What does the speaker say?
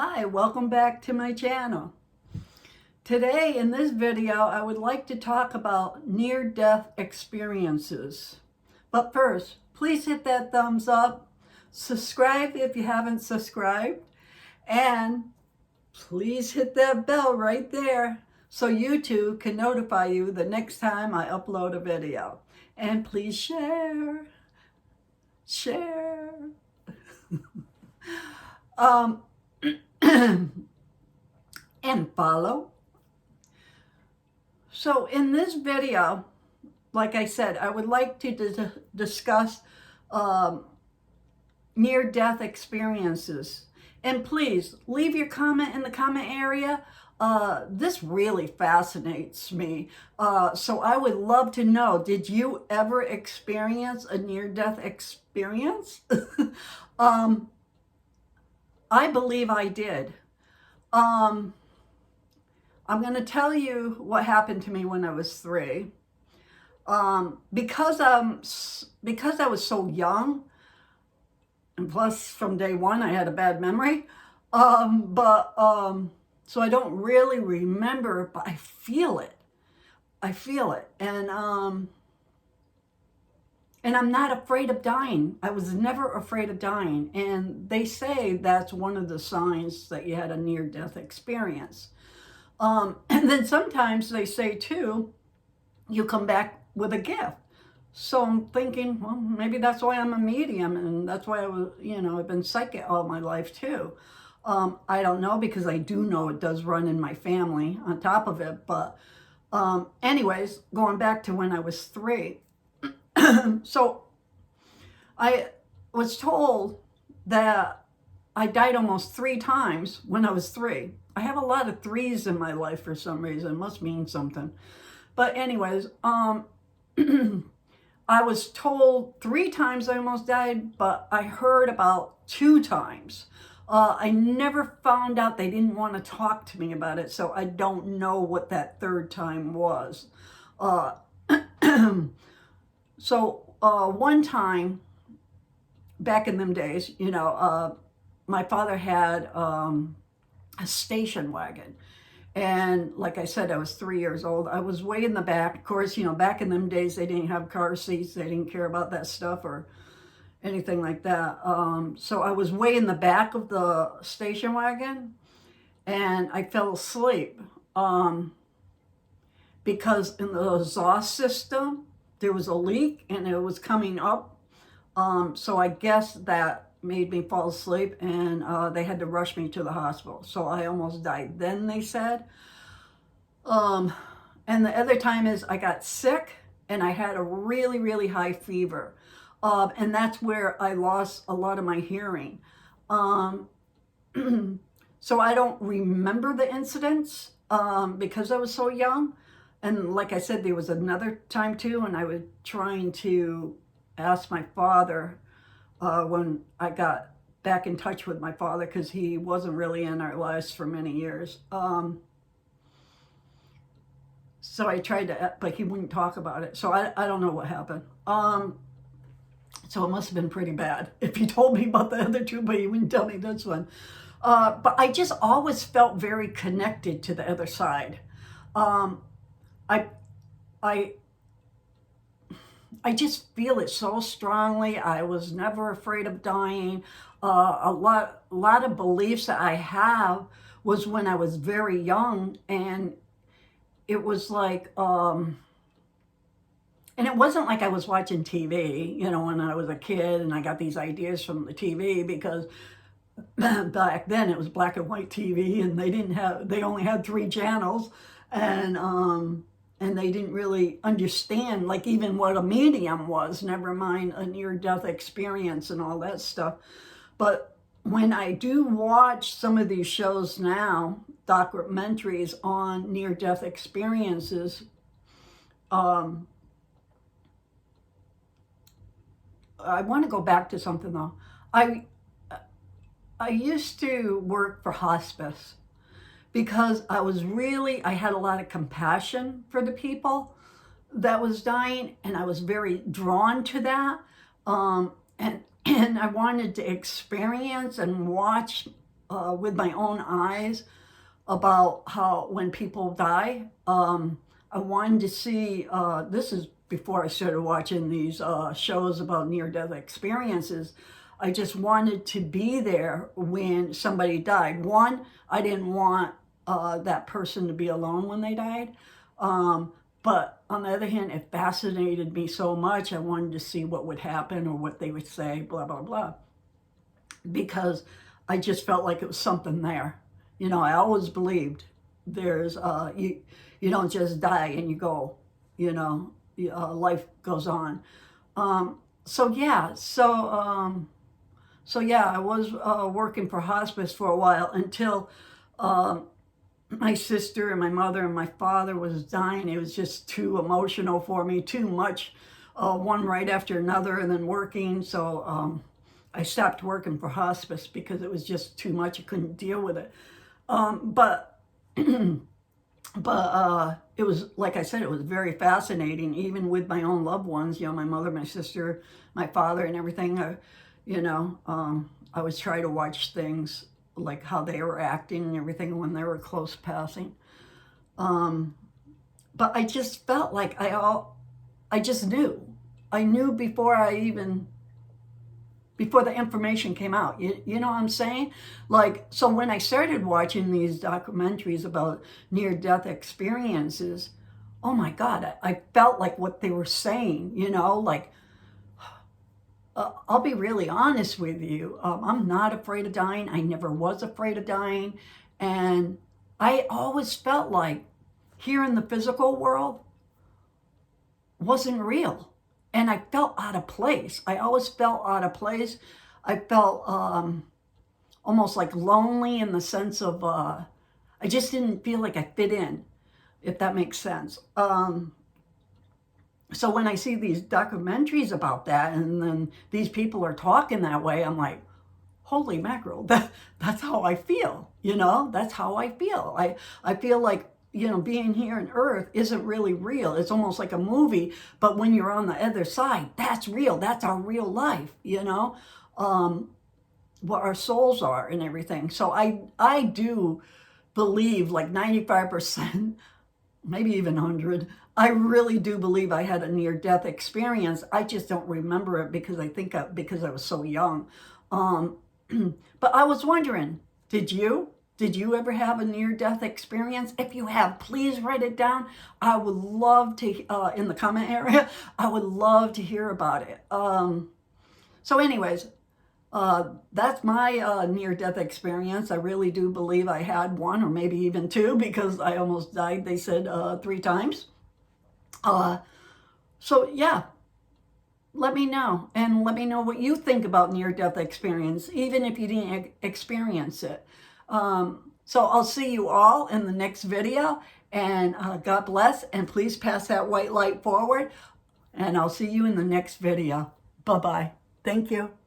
Hi, welcome back to my channel. Today in this video, I would like to talk about near-death experiences. But first, please hit that thumbs up, subscribe if you haven't subscribed, and please hit that bell right there so YouTube can notify you the next time I upload a video. And please share. um, and follow. So in this video, like I said, I would like to discuss near-death experiences. And please leave your comment in the comment area. This really fascinates me. So I would love to know, did you ever experience a near-death experience? I believe I did. I'm going to tell you what happened to me when I was 3. Because I was so young, and plus from day one I had a bad memory, so I don't really remember it, but I feel it. And I'm not afraid of dying. I was never afraid of dying. And they say that's one of the signs that you had a near-death experience. And then sometimes they say too, you come back with a gift. So I'm thinking, well, maybe that's why I'm a medium, and that's why I've been psychic all my life too. I don't know, because I do know it does run in my family on top of it. But anyways, going back to when I was 3. So I was told that I died almost 3 times when I was 3. I have a lot of 3s in my life for some reason. It must mean something. But anyways, I was told 3 times I almost died, but I heard about 2 times. I never found out. They didn't want to talk to me about it, so I don't know what that 3rd time was. So one time, back in them days, my father had a station wagon. And like I said, I was 3 years old. I was way in the back. Of course, back in them days, they didn't have car seats. They didn't care about that stuff or anything like that. So I was way in the back of the station wagon, and I fell asleep because in the exhaust system, there was a leak and it was coming up. So I guess that made me fall asleep, and they had to rush me to the hospital. So I almost died then, they said. And the other time is I got sick and I had a really, really high fever. And that's where I lost a lot of my hearing. So I don't remember the incidents because I was so young. And like I said, there was another time too, and I was trying to ask my father when I got back in touch with my father, because he wasn't really in our lives for many years. So I tried to, but he wouldn't talk about it. So I don't know what happened. So it must have been pretty bad if he told me about the other 2, but he wouldn't tell me this one. But I just always felt very connected to the other side. I just feel it so strongly. I was never afraid of dying. A lot of beliefs that I have was when I was very young, and it was like, and it wasn't like I was watching TV, when I was a kid, and I got these ideas from the TV, because back then it was black and white TV, and they only had 3 channels, and they didn't really understand, like, even what a medium was, never mind a near-death experience and all that stuff. But when I do watch some of these shows now, documentaries on near-death experiences, I want to go back to something, though. I used to work for hospice, because I had a lot of compassion for the people that was dying, and I was very drawn to that. And I wanted to experience and watch with my own eyes about how when people die. I wanted to see, this is before I started watching these shows about near-death experiences. I just wanted to be there when somebody died. One, I didn't want that person to be alone when they died. But on the other hand, it fascinated me so much, I wanted to see what would happen or what they would say, blah, blah, blah. Because I just felt like it was something there. You know, I always believed there's, you don't just die and you go, you know, life goes on. So yeah, so yeah, I was working for hospice for a while until my sister and my mother and my father was dying. It was just too emotional for me, too much, one right after another, and then working. So I stopped working for hospice because it was just too much. I couldn't deal with it. But it was, like I said, it was very fascinating, even with my own loved ones, you know, my mother, my sister, my father, and everything. You know, I was trying to watch things like how they were acting and everything when they were close passing. But I just felt like I just knew. I knew before the information came out. You know what I'm saying? Like, so when I started watching these documentaries about near-death experiences, oh my God, I felt like what they were saying, you know, like, I'll be really honest with you. I'm not afraid of dying. I never was afraid of dying. And I always felt like here in the physical world wasn't real. And I felt out of place. I always felt out of place. I felt almost like lonely in the sense of I just didn't feel like I fit in, if that makes sense. So when I see these documentaries about that and then these people are talking that way, I'm like, holy mackerel, that's how I feel, you know? That's how I feel. I feel like, you know, being here on Earth isn't really real. It's almost like a movie, but when you're on the other side, that's real. That's our real life, you know? What our souls are and everything. So I do believe like 95%, maybe even 100. I really do believe I had a near-death experience. I just don't remember it because because I was so young. But I was wondering, did you? Did you ever have a near-death experience? If you have, please write it down. I would love to, in the comment area, I would love to hear about it. So anyways, that's my near-death experience. I really do believe I had one or maybe even two because I almost died, they said, 3 times. So yeah, let me know. And let me know what you think about near-death experience, even if you didn't experience it. So I'll see you all in the next video. And God bless. And please pass that white light forward. And I'll see you in the next video. Bye-bye. Thank you.